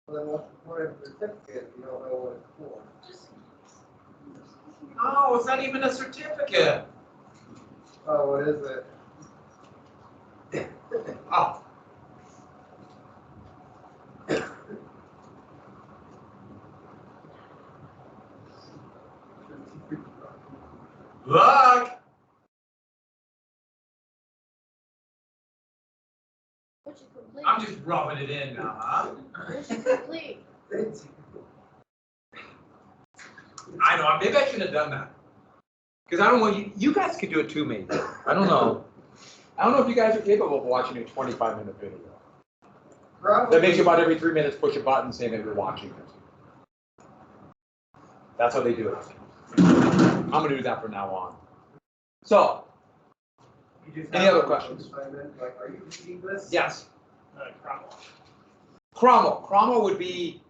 Well, then what's the point of the certificate if you don't know what it's for? Oh, it's not even a certificate. Oh, what is it? Oh. Look. I'm just rubbing it in now, huh? Complete. I know. Maybe I shouldn't have done that. Because I don't want you. You guys could do it too, maybe. I don't know. I don't know if you guys are capable of watching a 25-minute video. That makes you about every 3 minutes push a button saying that you're watching it. That's how they do it. I'm going to do that from now on. So, any other questions? Like, are you reading this? Yes. Cromwell. Cromwell. Cromwell would be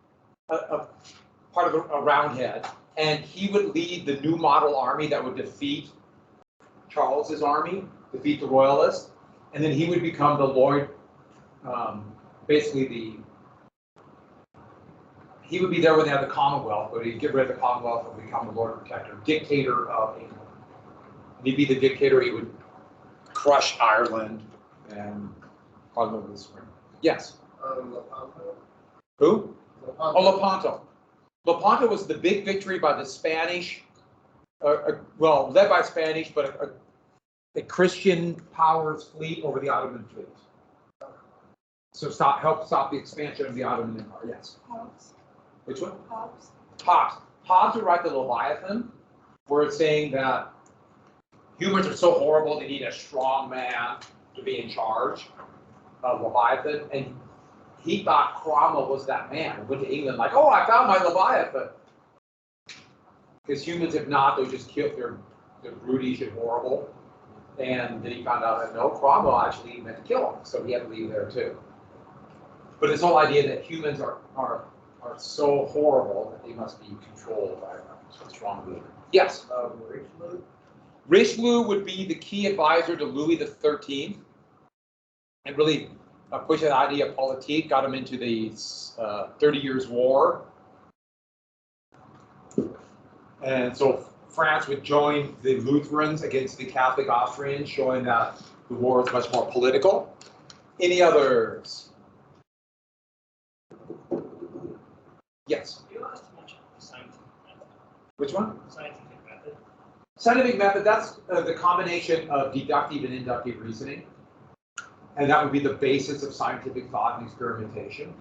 a part of a Roundhead, and he would lead the new model army that would defeat Charles's army, defeat the Royalists, and then he would become the Lord, basically he would be there when they had the Commonwealth, but he'd get rid of the Commonwealth and become the Lord Protector, dictator of England. And he'd be the dictator, he would crush Ireland and Parliament of the Spring. Yes? Lepanto. Who? Lepanto. Oh, Lepanto. Lepanto was the big victory by the Spanish, well, led by Spanish, but a Christian powers fleet over the Ottoman fleet. So help stop the expansion of the Ottoman Empire, yes. Hobbes. Which one? Hobbes. Hobbes. Hobbes would write the Leviathan, where it's saying that humans are so horrible they need a strong man to be in charge of Leviathan. And he thought Cromwell was that man. Went to England like, oh, I found my Leviathan. Because humans, if not, they'll just kill, they're brutish and horrible. And then he found out that no, Cromwell actually meant to kill him, so he had to leave there too. But this whole idea that humans are so horrible that they must be controlled by a strong leader. Yes? Richelieu. Richelieu would be the key advisor to Louis XIII and really pushed that idea of politique, got him into the 30 Years' War. And so France would join the Lutherans against the Catholic Austrians, showing that the war is much more political. Any others? Yes? You asked to mention the scientific method. Which one? Scientific method. Scientific method, that's the combination of deductive and inductive reasoning. And that would be the basis of scientific thought and experimentation.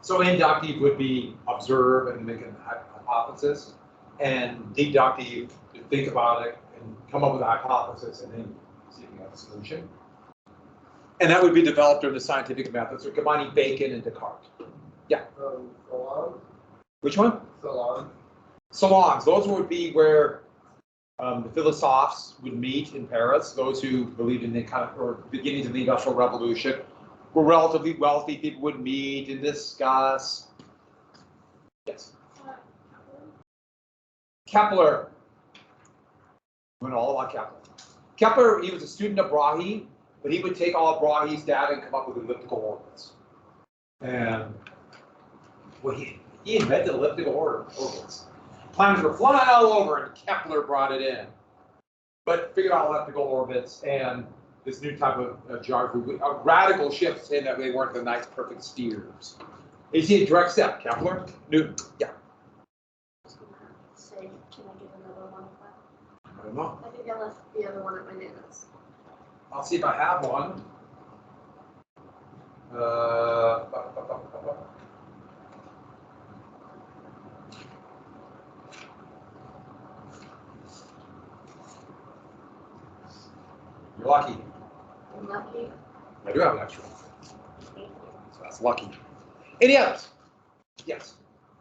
So inductive would be observe and make a hypothesis, and deductive, to think about it and come up with a hypothesis and then see if you have a solution. And that would be developed under the scientific methods, so combining Bacon and Descartes. Yeah. Salons. Which one? Salons. Salons. Those would be where the philosophes would meet in Paris. Those who believed in the kind of or beginnings of the Industrial Revolution were relatively wealthy. People would meet and discuss. Yes. Kepler. We know all about Kepler. Kepler, he was a student of Brahe, but he would take all of Brahe's data and come up with elliptical orbits. And well, he invented elliptical orbits. Planets were flying all over, and Kepler brought it in. But figured out elliptical orbits and this new type of geography, a radical shift saying that they weren't the nice, perfect spheres. You see a direct step, Kepler, Newton, yeah. Say, can I get another one of that? I don't know. I think I left the other one at my nana's. I'll see if I have one. You're lucky. I'm lucky. I do have an extra one. Thank you. So that's lucky. Any others? Yes.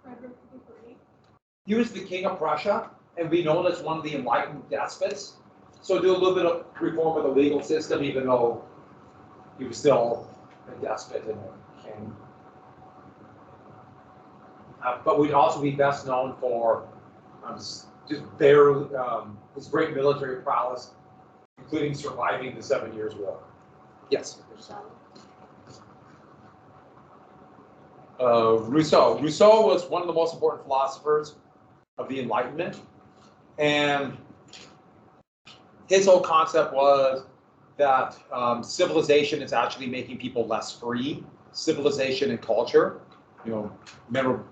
Frederick the Great. He was the king of Prussia and be known as one of the enlightened despots. So do a little bit of reform of the legal system, even though he was still a despot and a king. But we'd also be best known for just barely his great military prowess, including surviving the 7 Years' War. Yes. Michelle. Rousseau. Rousseau was one of the most important philosophers of the Enlightenment, and his whole concept was that civilization is actually making people less free. Civilization and culture, men were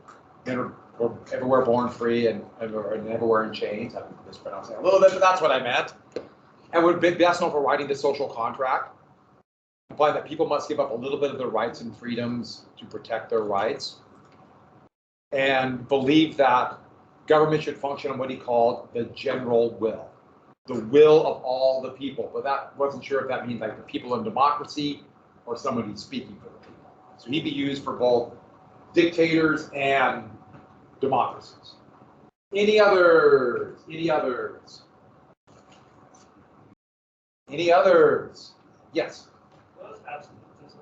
everywhere born free and everywhere in chains. I'm mispronouncing it a little bit, but that's what I meant. And we're best known for writing the social contract, implying that people must give up a little bit of their rights and freedoms to protect their rights, and believe that government should function on what he called the general will, the will of all the people. But that wasn't sure if that means like the people in democracy or somebody speaking for the people. So he'd be used for both dictators and democracies. Any others? Any others? Any others? Yes. What is absolutism?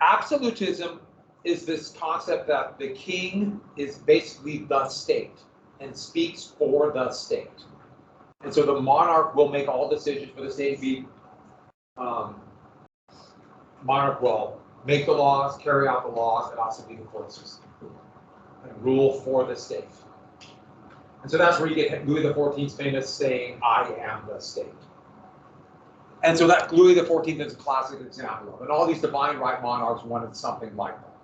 Absolutism is this concept that the king is basically the state and speaks for the state. And so the monarch will make all decisions for the state. Monarch will make the laws, carry out the laws, and also be the court system and rule for the state. And so that's where you get Louis XIV's famous saying, "I am the state." And so that Louis XIV is a classic example of it. And all these divine right monarchs wanted something like that,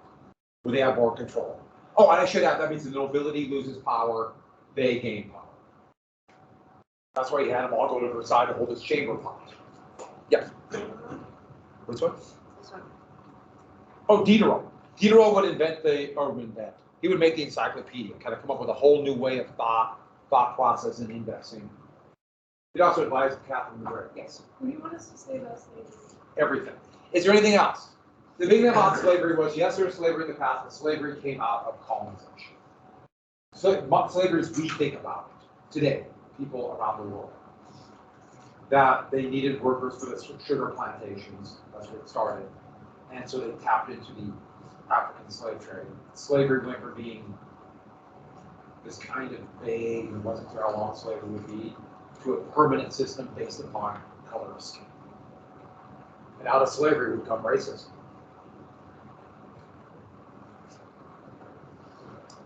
where they have more control. Oh, and I should add, that means the nobility loses power, they gain power. That's why he had them all go to Versailles to hold his chamber pot. Yeah. Which one? This one. Oh, Diderot. Diderot would he would make the encyclopedia, kind of come up with a whole new way of thought process and indexing. He'd also advised Catherine the Great. Yes. What do you want us to say about slavery? Everything. Is there anything else? The big thing about slavery was, yes, there was slavery in the past, but slavery came out of colonization. So slavery as we think about it today, people around the world, that they needed workers for the sugar plantations. That's where it started. And so they tapped into the African slave trade. Slavery went from being this kind of vague, and wasn't clear how long slavery would be, to a permanent system based upon color of skin. And out of slavery would come racism.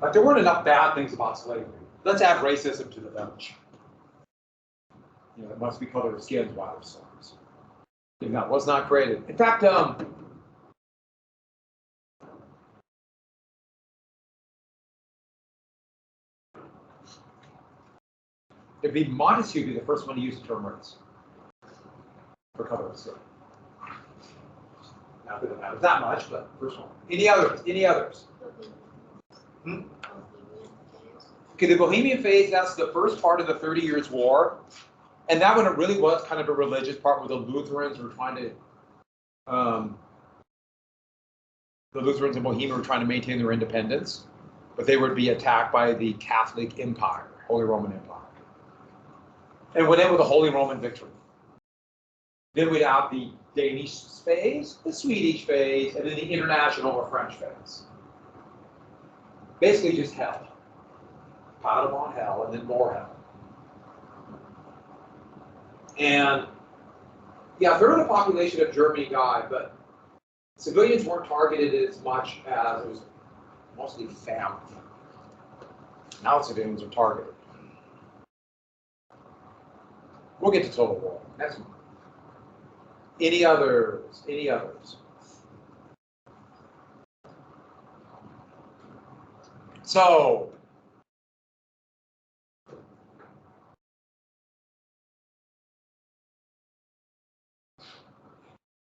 Like there weren't enough bad things about slavery. Let's add racism to the bunch. It must be color of skin, wild storms. That was not created. In fact, it'd be Montesquieu be the first one to use the term race for color of skin. Not that it matters that much, but first one. Any others? Any others? Okay, the Bohemian phase, that's the first part of the 30 Years' War. And that one, it really was kind of a religious part where the Lutherans were trying to, the Lutherans in Bohemia were trying to maintain their independence, but they would be attacked by the Catholic Empire, Holy Roman Empire. And went in with a Holy Roman victory. Then we'd have the Danish phase, the Swedish phase, and then the international or French phase. Basically just hell. Piled upon hell, and then more hell. And yeah, a third of the population of Germany died, but civilians weren't targeted as much as it was mostly family. Now civilians are targeted. We'll get to total war. Next one. Any others? Any others? So,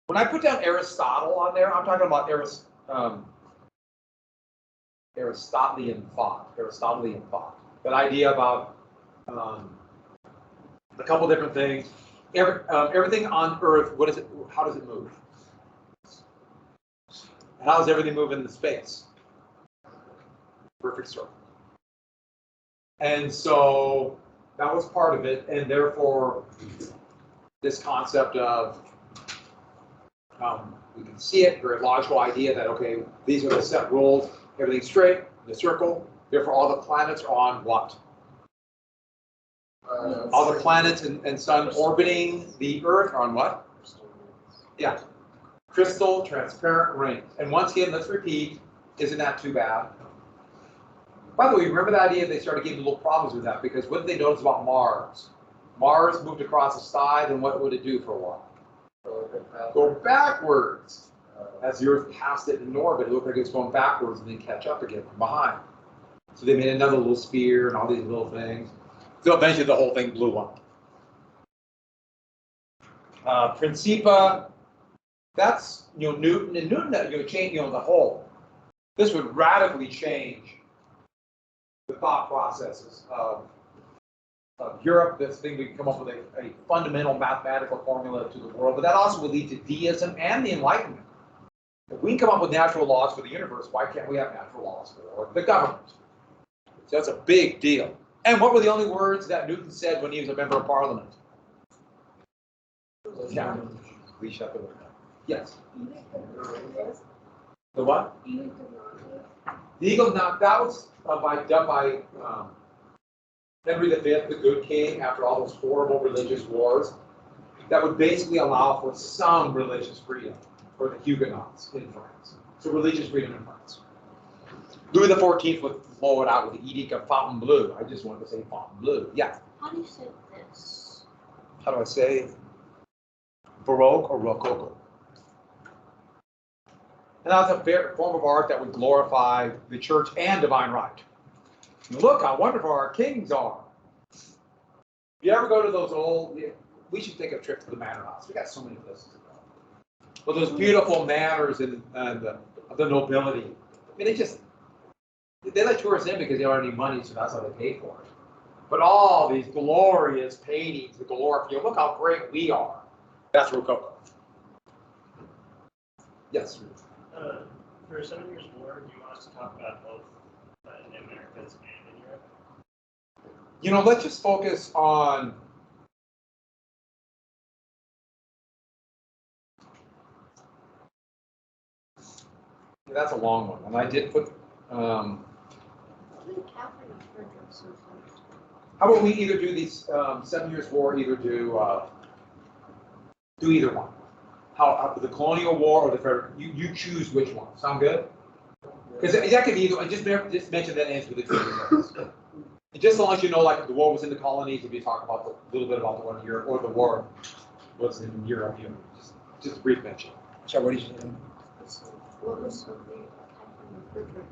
when I put down Aristotle on there, I'm talking about Aristotelian thought. That idea about a couple different things. Everything on Earth, what is it? How does it move? How does everything move in the space? Perfect circle. And so that was part of it, and therefore this concept of we can see it, very logical idea that okay, these are the set rules, everything's straight, the circle, therefore all the planets are on what? All the planets and sun orbiting the Earth are on what? Yeah. Crystal transparent rings. And once again, let's repeat, Isn't that too bad? By the way, remember the idea they started getting little problems with that because what did they notice about Mars? Mars moved across the sky, then what would it do for a while? Go backwards. As the Earth passed it in orbit, it looked like it's going backwards and then catch up again from behind. So they made another little sphere and all these little things. So eventually the whole thing blew up. Principia, that's Newton, and Newton change the whole. This would radically change the thought processes of Europe. This thing we come up with a fundamental mathematical formula to the world, but that also would lead to deism and the Enlightenment. If we can come up with natural laws for the universe, why can't we have natural laws for the government? So that's a big deal. And what were the only words that Newton said when he was a member of Parliament? Yeah. We shut the window. Yes. The what? The Eagle Knock. That was done by Henry V, the Good King, after all those horrible religious wars. That would basically allow for some religious freedom for the Huguenots in France. So religious freedom in France. Louis XIV would blow it out with the Edict of Fontainebleau. I just wanted to say Fontainebleau. Yeah. How do you say this? How do I say Baroque or Rococo? And that's a form of art that would glorify the church and divine right. Look how wonderful our kings are. If you ever go to those old, we should take a trip to the manor house. We got so many places to go. But those beautiful manors and the nobility. I mean, they let tourists in because they don't have any money, so that's how they pay for it. But all these glorious paintings, the glorious, look how great we are. That's Rococo. Yes. For 7 Years' War, do you want us to talk about both in the Americas and in Europe? Let's just focus on that's a long one, and I did put. How about we either do these 7 Years' War, either do either one. How the Colonial War or the Federal? You choose which one. Sound good? Because that could be either. Just mention that ends with the Treaty of Paris. Just as long as you know, like the war was in the colonies, if you talk about a little bit about the one in Europe, or the war was in Europe, just a brief mention. Sorry, what did you say? What was so great about Catherine the Frederick?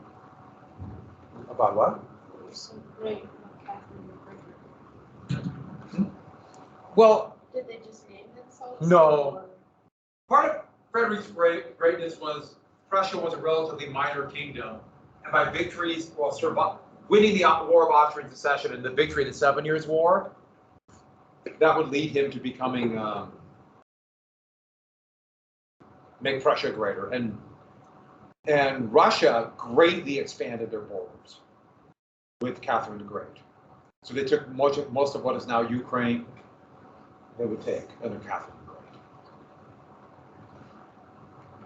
About what? What was so great about Catherine the Frederick? Well, Did they just name themselves? No. Part of Frederick's greatness was Prussia was a relatively minor kingdom, and by victories, winning the War of Austrian Succession and the victory in the 7 Years' War, that would lead him to becoming make Prussia greater, and Russia greatly expanded their borders with Catherine the Great. So they took most of what is now Ukraine. They would take under Catherine the Great.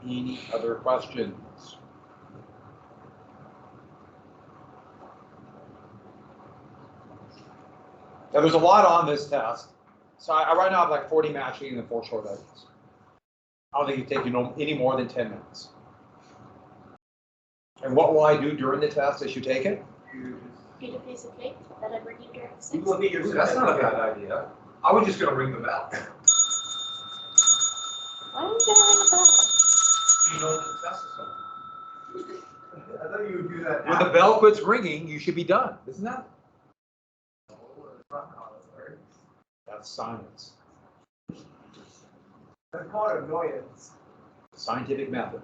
Any other questions? Now, there's a lot on this test. So I right now have like 40 matching and 4 short items. I don't think it take any more than 10 minutes. And what will I do during the test as you take it? Eat a piece of cake that I bring you during the You look at your. That's not a bad idea. I was just going to ring the bell. Why are you gonna ring the bell? You know the test is over. I thought you would do that. When the bell quits ringing, you should be done. Isn't that? That's science. That's called annoyance. Scientific method.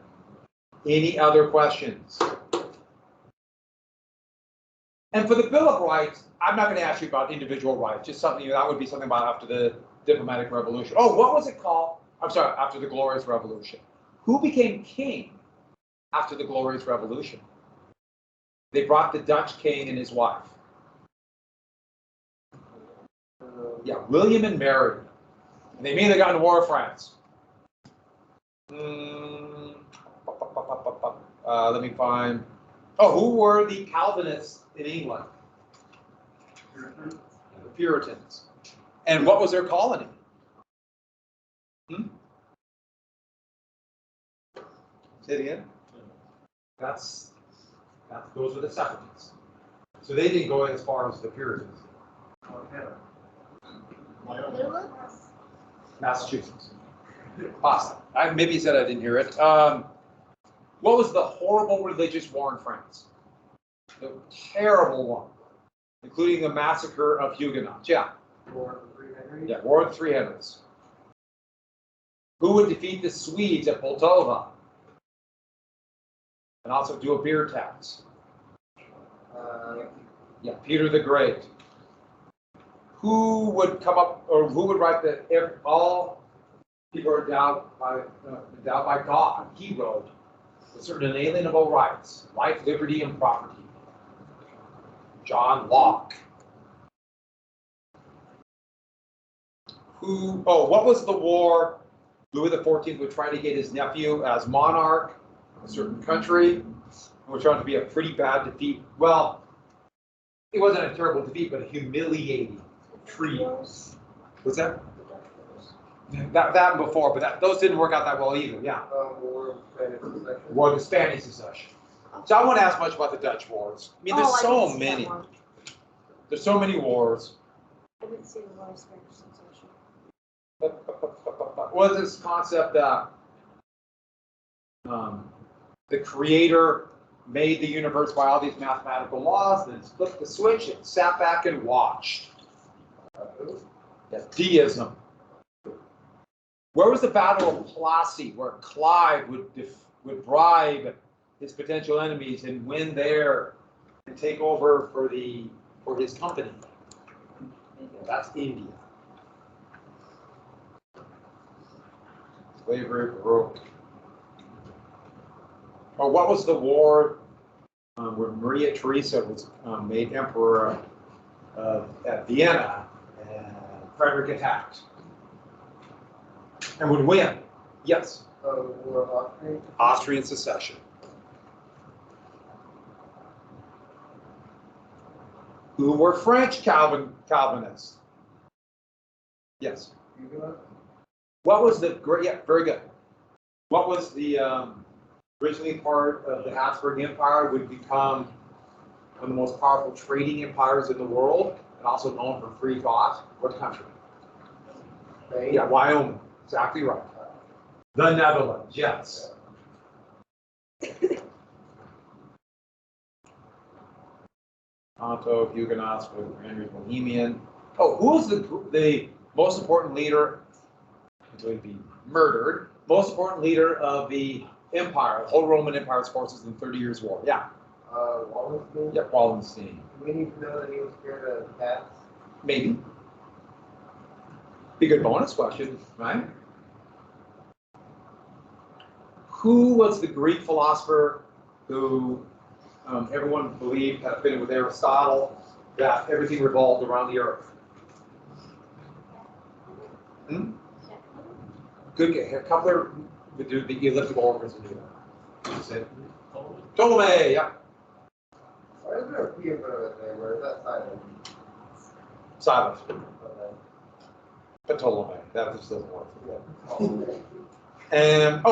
Any other questions? And for the Bill of Rights, I'm not going to ask you about individual rights, just something that would be something about after the diplomatic revolution. Oh, what was it called? I'm sorry, after the Glorious Revolution. Who became king after the Glorious Revolution? They brought the Dutch king and his wife. Yeah, William and Mary. And they immediately got into war with France. Let me find. Oh, who were the Calvinists in England? The Puritans. And what was their colony? Say it again. That's Those were the separatists. So they didn't go as far as the Puritans. Wyoming. Massachusetts. Awesome. Maybe you said I didn't hear it. What was the horrible religious war in France? The terrible one, including the massacre of Huguenots. Yeah. War of the Three Henries. Yeah, War of the Three Henries. Who would defeat the Swedes at Poltava? And also do a beer tax. Yeah, Peter the Great. Who would come up, or who would write that all people are endowed by God? He wrote with certain inalienable rights, life, liberty, and property. John Locke. What was the war Louis XIV would try to get his nephew as monarch of a certain country? It was trying to be a pretty bad defeat. Well, it wasn't a terrible defeat, but a humiliating treaty. What's that? That and before, but those didn't work out that well either. Yeah. War of Spanish Succession. War of the Spanish Succession. So I won't ask much about the Dutch wars. I mean, there's so many. There's so many wars. I didn't see the War of Spanish Succession. What is this concept that the creator made the universe by all these mathematical laws, then flipped the switch and sat back and watched? That's deism. Where was the Battle of Plassey, where Clive would bribe his potential enemies and win there and take over for his company? That's India. Slavery broke. Or what was the war where Maria Theresa was made emperor at Vienna and Frederick attacked and would win? Yes. War of Austria. Austrian secession. Who were French Calvinists? Yes. Huguenots. What was the great? Yeah, very good. What was the originally part of the Habsburg Empire would become one of the most powerful trading empires in the world, and also known for free thought? What country? Spain. Yeah, Wyoming. Exactly right. The Netherlands. Yes. Otto, Huguenots, Henry Bohemian. Oh, who was the most important leader? Until he'd be murdered. Most important leader of the empire, the whole Roman Empire's forces in the 30 Years' War. Yeah. Wallenstein. Yep, Wallenstein. Do we need to know that he was scared of cats? Maybe. Be a good bonus question, right? Who was the Greek philosopher who everyone believed had fitted with Aristotle that everything revolved around the earth? Good. Kepler would do the elliptical orbits and do that. You said Ptolemy. Yeah. Why is there a P in front of it there? Where is that silent? Silent. Okay. Ptolemy. That just doesn't work. And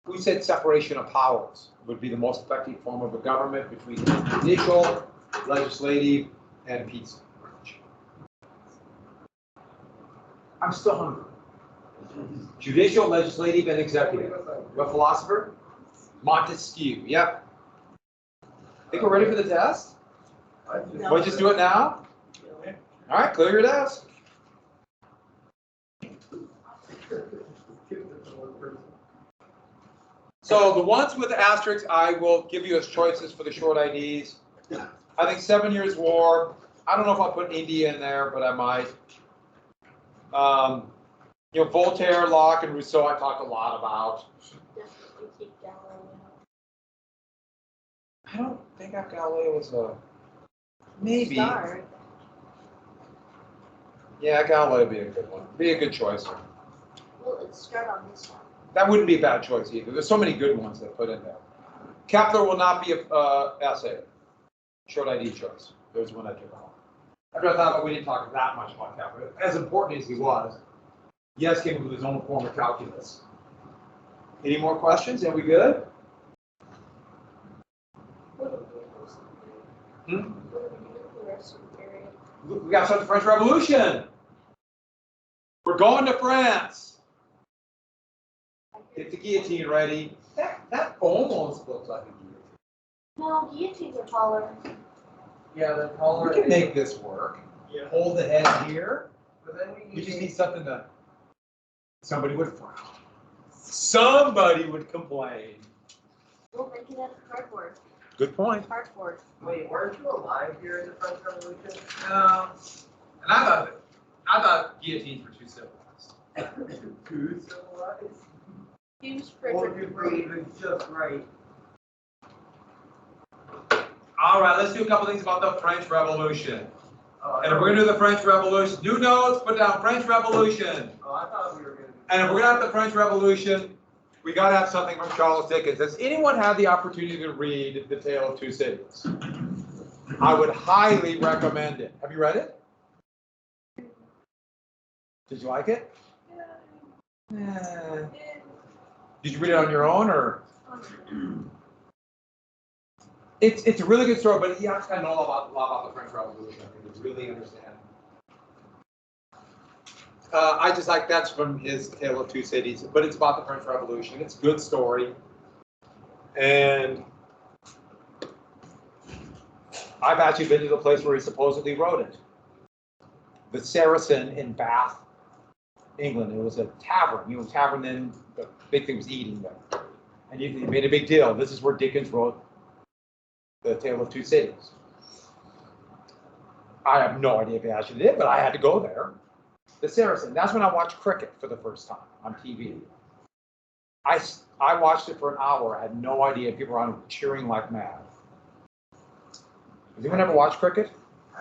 we said separation of powers would be the most effective form of a government between judicial, legislative, and peace branch. I'm still hungry. Judicial, legislative, and executive. What philosopher? Montesquieu. Yep. Think we're ready for the test? No. Want to just do it now? All right, clear your desk. So the ones with the asterisks, I will give you as choices for the short IDs. I think 7 Years' War. I don't know if I'll put India in there, but I might. Voltaire, Locke, and Rousseau I talked a lot about. Definitely keep Galileo. I don't think Galileo was a... Maybe. Start. Yeah, Galileo would be a good one. Be a good choice. Well, let's start on this one. That wouldn't be a bad choice either. There's so many good ones that put in there. Kepler will not be a essay. Short ID choice. There's one I took off. After I thought about, we didn't talk that much about Kepler. As important as he was, yes, came up with his own form of calculus. Any more questions? Are we good? What Hmm? What do we do for the rest of the period? We got to start the French Revolution. We're going to France. Get the guillotine ready. That almost looks like a guillotine. No, guillotines are taller. Yeah, the taller. We can make this work. Yeah. Hold the head here. But then We just need something to. Somebody would frown. Somebody would complain. We'll make it out of cardboard. Good point. Cardboard. Wait, weren't you alive here in the French Revolution? No. And I thought guillotines were too civilized. Too civilized? Use Or Frederick you the Great. believe it's just right? All right, let's do a couple things about the French Revolution. Oh, And if we're gonna do the French Revolution, new notes, put down French Revolution. Oh, I thought we were gonna do. And if we're gonna have the French Revolution, we gotta have something from Charles Dickens. Has anyone had the opportunity to read The Tale of Two Cities? I would highly recommend it. Have you read it? Did you like it? Did you read it on your own, or? It's a really good story, but you have to kind of know a lot about the French Revolution, I think, to really understand. I just like that's from his Tale of Two Cities, but it's about the French Revolution. It's a good story, and I've actually been to the place where he supposedly wrote it. The Saracen in Bath, England. It was a tavern. You know, tavern. Then the big thing was eating there, and he made a big deal. This is where Dickens wrote The Tale of Two Cities. I have no idea if he actually did, but I had to go there. The Saracen. That's when I watched cricket for the first time on TV. I watched it for an hour. I had no idea people were on cheering like mad. Has anyone ever watched cricket?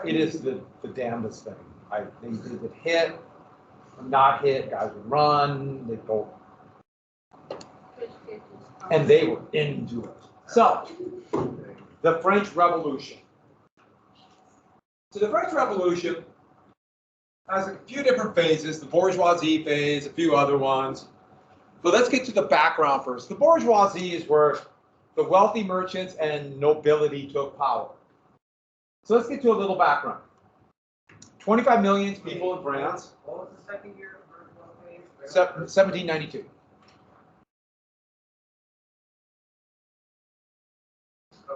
It is the damnedest thing. They would hit, not hit. Guys would run. They'd go, and they were into it. So, the French Revolution. So the French Revolution has a few different phases, the bourgeoisie phase, a few other ones. But let's get to the background first. The bourgeoisie is where the wealthy merchants and nobility took power. So let's get to a little background. 25 million people in France. What was the second year of bourgeoisie? 1792.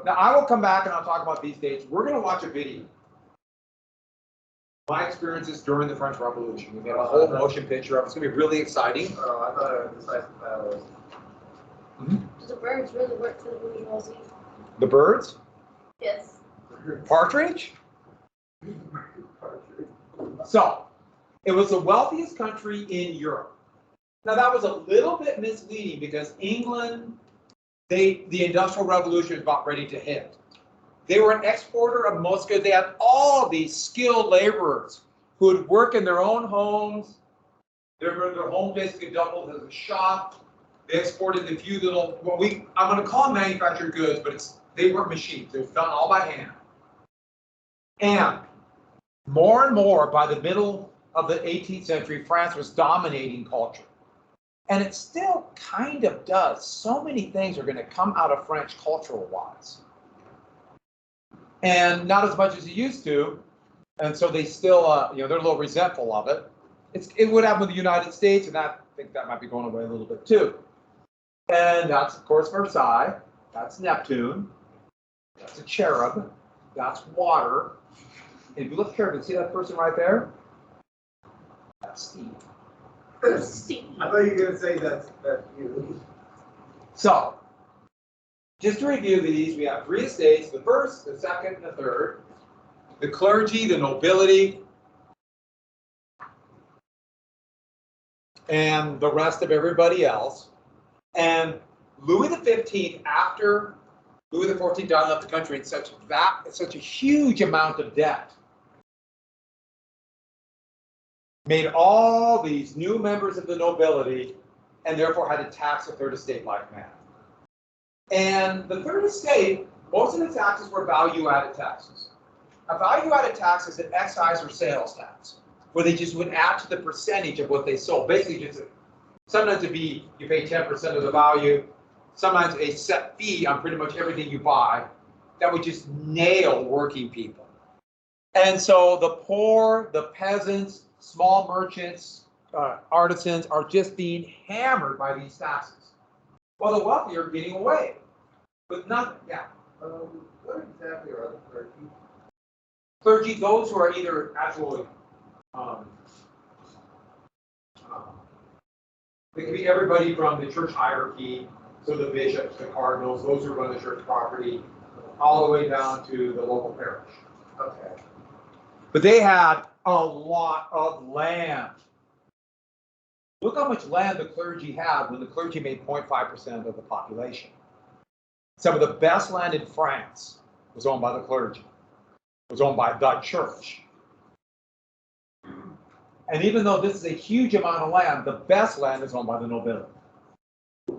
Now, I will come back and I'll talk about these dates. We're going to watch a video. My experiences during the French Revolution. We made a whole motion picture of it. It's going to be really exciting. Oh, I thought it was decisive battles. Do the birds really work for the bourgeoisie? The birds? Yes. Partridge? So, it was the wealthiest country in Europe. Now, that was a little bit misleading because England, the Industrial Revolution was about ready to hit. They were an exporter of most goods. They had all these skilled laborers who would work in their own homes. Their home basically doubled as a shop. They exported the few little, I'm going to call them manufactured goods, but they weren't machines. It was done all by hand. And more, by the middle of the 18th century, France was dominating culture. And it still kind of does. So many things are going to come out of French cultural-wise. And not as much as it used to. And so they still, they're a little resentful of it. It would happen with the United States, and I think that might be going away a little bit too. And that's, of course, Versailles. That's Neptune. That's a cherub. That's water. And if you look carefully, see that person right there? That's Steve. Steve. I thought you were going to say that's you. So, just to review these, we have three estates, the first, the second, and the third. The clergy, the nobility, and the rest of everybody else. And Louis XV, after Louis XIV died and left the country in such a huge amount of debt, made all these new members of the nobility, and therefore had to tax the third estate like mad. And the third estate, most of the taxes were value-added taxes. A value-added tax is an excise or sales tax, where they just would add to the percentage of what they sold. Basically, sometimes you pay 10% of the value, sometimes a set fee on pretty much everything you buy, that would just nail working people. And so the poor, the peasants, small merchants, artisans are just being hammered by these taxes. Well, the wealthy are getting away with nothing. Yeah. What exactly are the clergy? Clergy, those who are either actually, it can be everybody from the church hierarchy, so the bishops, the cardinals, those who run the church property, all the way down to the local parish. Okay. But they had a lot of land. Look how much land the clergy had when the clergy made 0.5% of the population. Some of the best land in France was owned by the clergy. It was owned by the church. And even though this is a huge amount of land, the best land is owned by the nobility.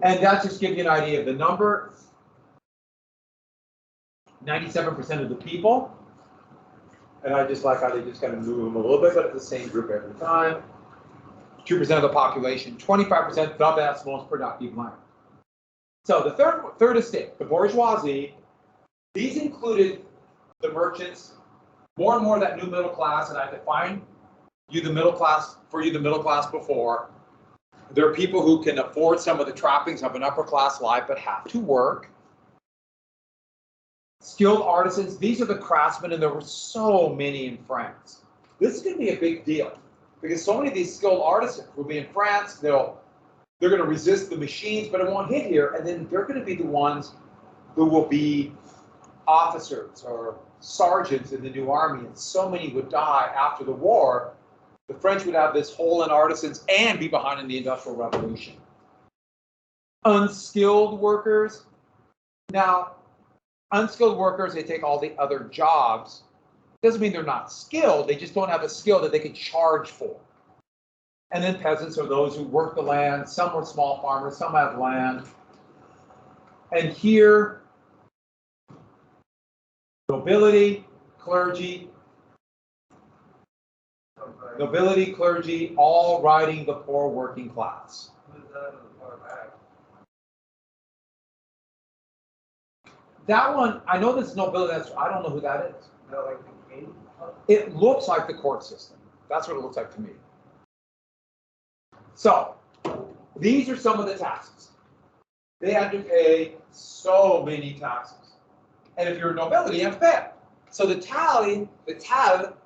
And that just gives you an idea of the number. 97% of the people, and I just like how they just kind of move them a little bit, but it's the same group every time. 2% of the population, 25% the best, most productive land. So the third estate, the bourgeoisie, these included the merchants, more and more that new middle class, and I define you the middle class, for you the middle class before. There are people who can afford some of the trappings of an upper class life but have to work. Skilled artisans, these are the craftsmen, and there were so many in France. This is going to be a big deal because so many of these skilled artisans will be in France. They're going to resist the machines, but it won't hit here. And then they're going to be the ones who will be officers or sergeants in the new army. And so many would die after the war. The French would have this hole in artisans and be behind in the Industrial Revolution. Unskilled workers. Now, unskilled workers, they take all the other jobs. Doesn't mean they're not skilled, they just don't have a skill that they can charge for. And then peasants are those who work the land. Some were small farmers, some have land. And here, nobility, clergy, all riding the poor working class. Who's that in the far back? That one, I know this nobility, I don't know who that is. Is that like the king? It looks like the court system. That's what it looks like to me. So, these are some of the taxes. They had to pay so many taxes. And if you're a nobility, you have to pay it. So the tal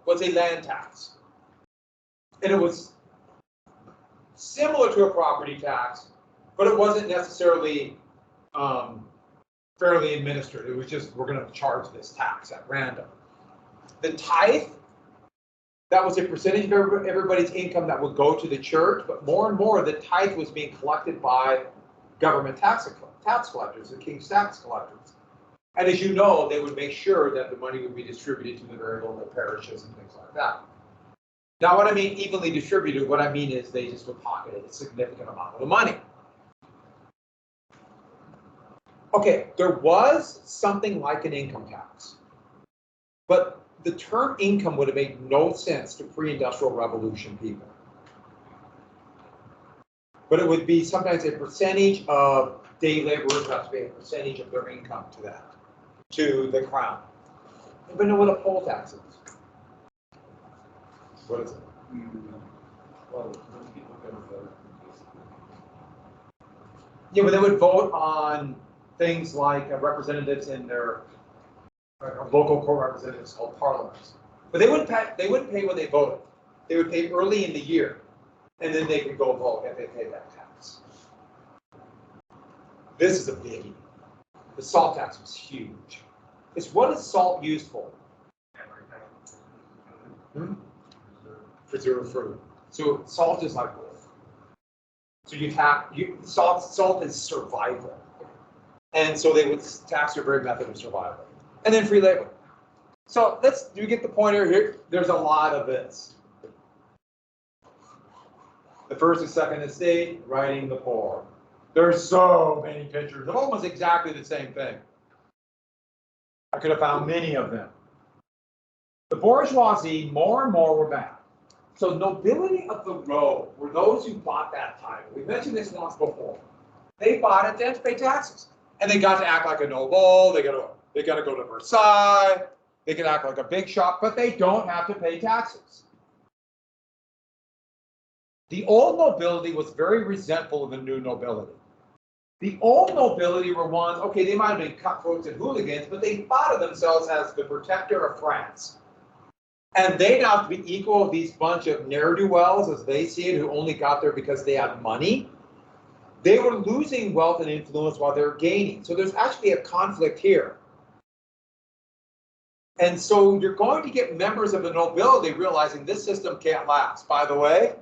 was a land tax. And it was similar to a property tax, but it wasn't necessarily fairly administered. It was just, we're going to charge this tax at random. The tithe, that was a percentage of everybody's income that would go to the church, but more and more the tithe was being collected by government tax collectors, the king's tax collectors. And as you know, they would make sure that the money would be distributed to the very local parishes and things like that. Now, what I mean evenly distributed, what I mean is they just would pocket a significant amount of the money. Okay, there was something like an income tax, but the term income would have made no sense to pre-industrial revolution people. But it would be sometimes a percentage of day laborers have to pay a percentage of their income to that, to the crown. Anybody know what a poll tax is? What is it? Well, when people go to vote. Yeah, but they would vote on things like representatives in their local court representatives called parliaments. But they wouldn't pay when they voted. They would pay early in the year, and then they could go vote if they paid that tax. This is a biggie. The salt tax was huge. It's what is salt used for? Preserve fruit. So salt is like wood. So salt is survival. And so they would tax your very method of survival. And then free labor. So do you get the point here? There's a lot of this. The first and second estate, riding the poor. There's so many pictures of almost exactly the same thing. I could have found many of them. The bourgeoisie, more and more, were bad. So nobility of the road were those who bought that title. We mentioned this once before. They bought it, they had to pay taxes. And they got to act like a noble, they They got to go to Versailles. They can act like a big shot, but they don't have to pay taxes. The old nobility was very resentful of the new nobility. The old nobility were ones, okay, they might have been cutthroats and hooligans, but they thought of themselves as the protector of France. And they now have to be equal of these bunch of ne'er-do-wells, as they see it, who only got there because they had money. They were losing wealth and influence while they were gaining. So there's actually a conflict here. And so you're going to get members of the nobility realizing this system can't last. By the way,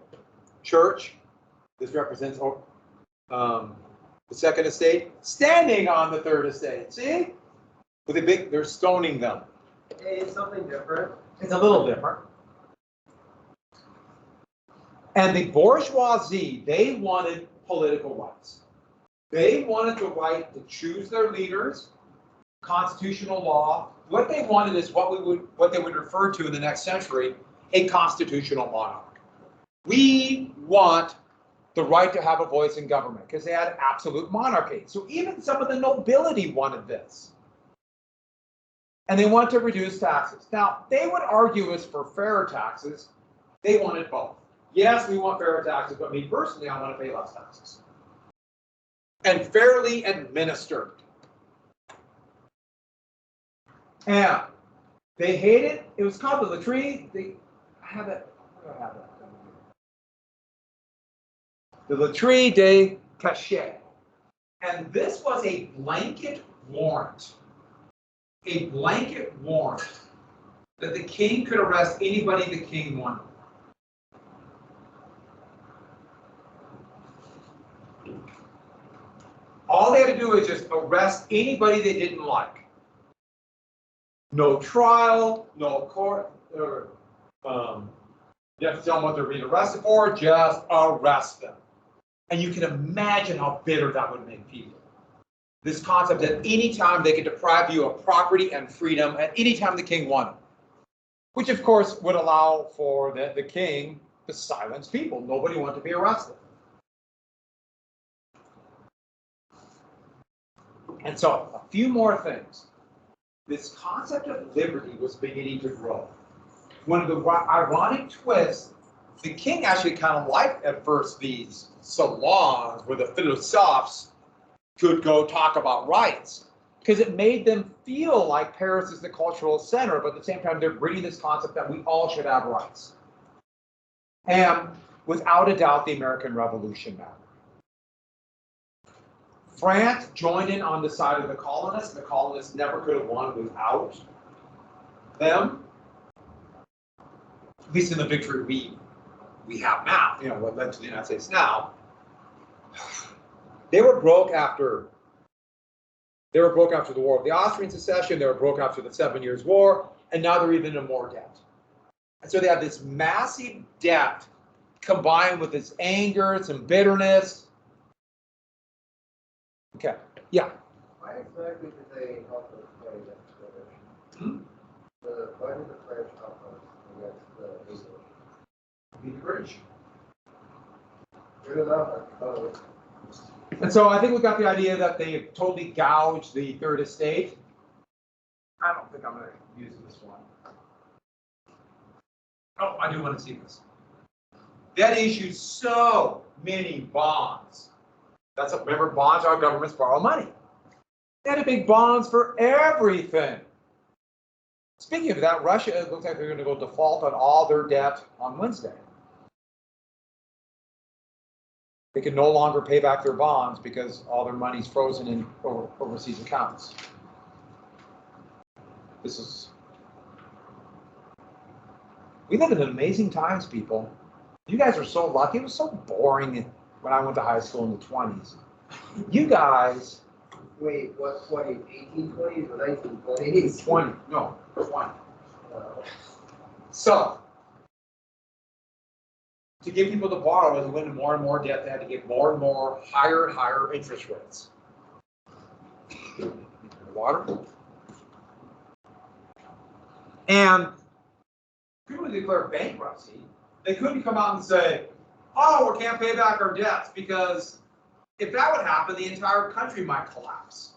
church, this represents the second estate, standing on the third estate. See? With a big, they're stoning them. Hey, it's something different. It's a little different. And the bourgeoisie, they wanted political rights. They wanted the right to choose their leaders, constitutional law. What they wanted is what they would refer to in the next century, a constitutional monarch. We want the right to have a voice in government because they had absolute monarchy. So even some of the nobility wanted this. And they want to reduce taxes. Now, they would argue as for fairer taxes, they wanted both. Yes, we want fairer taxes, but me personally, I want to pay less taxes. And fairly administered. And they hated, it was called the Latree. I have it. Where do I have that? The Latree de Cachet. And this was a blanket warrant. A blanket warrant that the king could arrest anybody the king wanted. All they had to do is just arrest anybody they didn't like. No trial, no court. You have to tell them what they're being arrested for, just arrest them. And you can imagine how bitter that would make people. This concept that any time they could deprive you of property and freedom at any time the king wanted. Which of course would allow for the king to silence people. Nobody wanted to be arrested. And so, a few more things. This concept of liberty was beginning to grow. One of the ironic twists, the king actually kind of liked at first these salons where the philosophes could go talk about rights, because it made them feel like Paris is the cultural center, but at the same time they're bringing this concept that we all should have rights. And without a doubt, the American Revolution mattered. France joined in on the side of the colonists. The colonists never could have won without them. At least in the victory we have now, you know, what led to the United States now. They were broke after the War of the Austrian Succession, they were broke after the 7 Years' War, and now they're even in more debt. And so they have this massive debt combined with this anger, some bitterness. Okay, yeah. Why exactly did they help us fight against the British? Why did the French help us against the English? Be the British. Good enough. And so I think we got the idea that they totally gouged the third estate. I don't think I'm going to use this one. Oh, I do want to see this. That issued so many bonds. Remember, bonds are governments borrow money. They had to make bonds for everything. Speaking of that, Russia, it looks like they're going to go default on all their debt on Wednesday. They can no longer pay back their bonds because all their money's frozen in overseas accounts. We live in amazing times, people. You guys are so lucky. It was so boring when I went to high school in the 20s. You guys. Wait, what, 20s? 1820s or 1920s? 20. No, 20. So, to get people to borrow, as we went into more and more debt, they had to get more and more higher and higher interest rates. Water. And people declare bankruptcy. They couldn't come out and say, oh, we can't pay back our debts, because if that would happen, the entire country might collapse.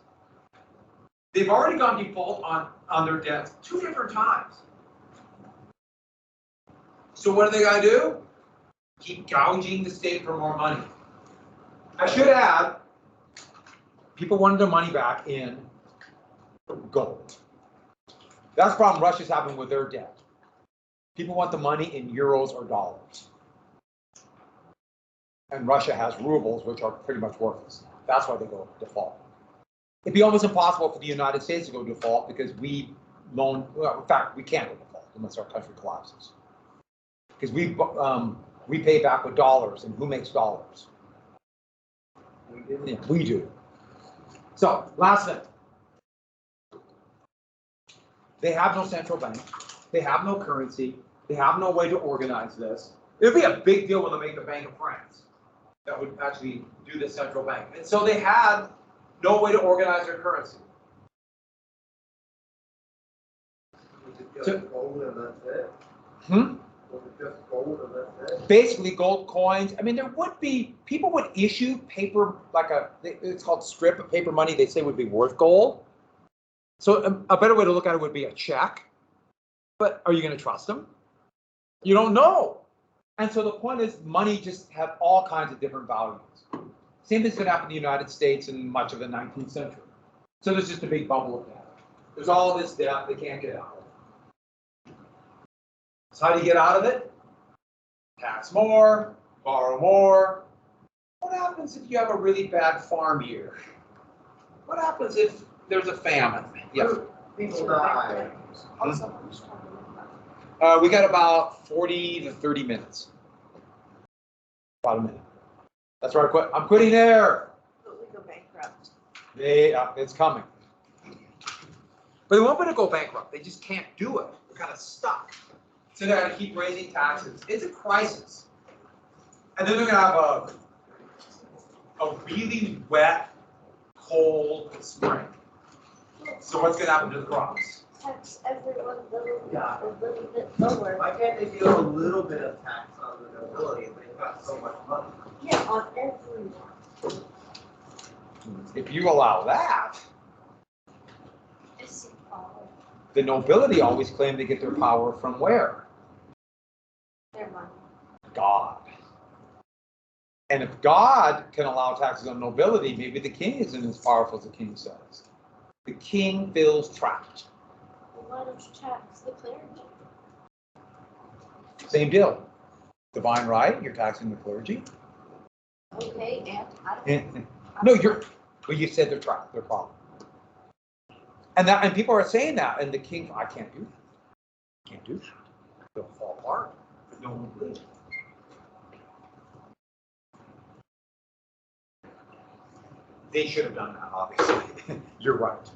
They've already gone default on their debts 2 different times. So what are they going to do? Keep gouging the state for more money. I should add, people wanted their money back in gold. That's the problem Russia's having with their debt. People want the money in euros or dollars. And Russia has rubles, which are pretty much worthless. That's why they go default. It'd be almost impossible for the United States to go default because we loan, well, in fact, we can't go default unless our country collapses. Because we pay back with dollars, and who makes dollars? We do. Yeah, we do. So, last thing. They have no central bank. They have no currency. They have no way to organize this. It would be a big deal when they make the Bank of France that would actually do the central bank. And so they had no way to organize their currency. Was it just gold and that's it? Was it just gold and that's it? Basically, gold coins. I mean, there would be, people would issue paper, like it's called strip of paper money, they say would be worth gold. So a better way to look at it would be a check. But are you going to trust them? You don't know. And so the point is, money just have all kinds of different values. Same thing's going to happen in the United States in much of the 19th century. So there's just a big bubble of debt. There's all this debt they can't get out of. So how do you get out of it? Tax more, borrow more. What happens if you have a really bad farm year? What happens if there's a famine? Yeah. People die. Also, how much time do we have? We got about 40 to 30 minutes. About a minute. That's where I quit. I'm quitting there. But we go bankrupt. It's coming. But they won't let it go bankrupt. They just can't do it. They're kind of stuck. So they're going to keep raising taxes. It's a crisis. And then they're going to have a really wet, cold spring. So what's going to happen to the crops? Tax everyone Yeah. a little bit lower. Why can't they do a little bit of tax on the nobility if they've got so much money? Yeah, on everyone. If you allow that, It's a problem. the nobility always claim they get their power from where? Their money. God. And if God can allow taxes on nobility, maybe the king isn't as powerful as the king says. The king feels trapped. Well, why don't you tax the clergy? Same deal. Divine right, you're taxing the clergy. Okay, and I don't. No, well, you said they're trapped, they're problem. And people are saying that, and the king, I can't do that. Can't do that. They'll fall apart. No one will believe. They should have done that, obviously. You're right.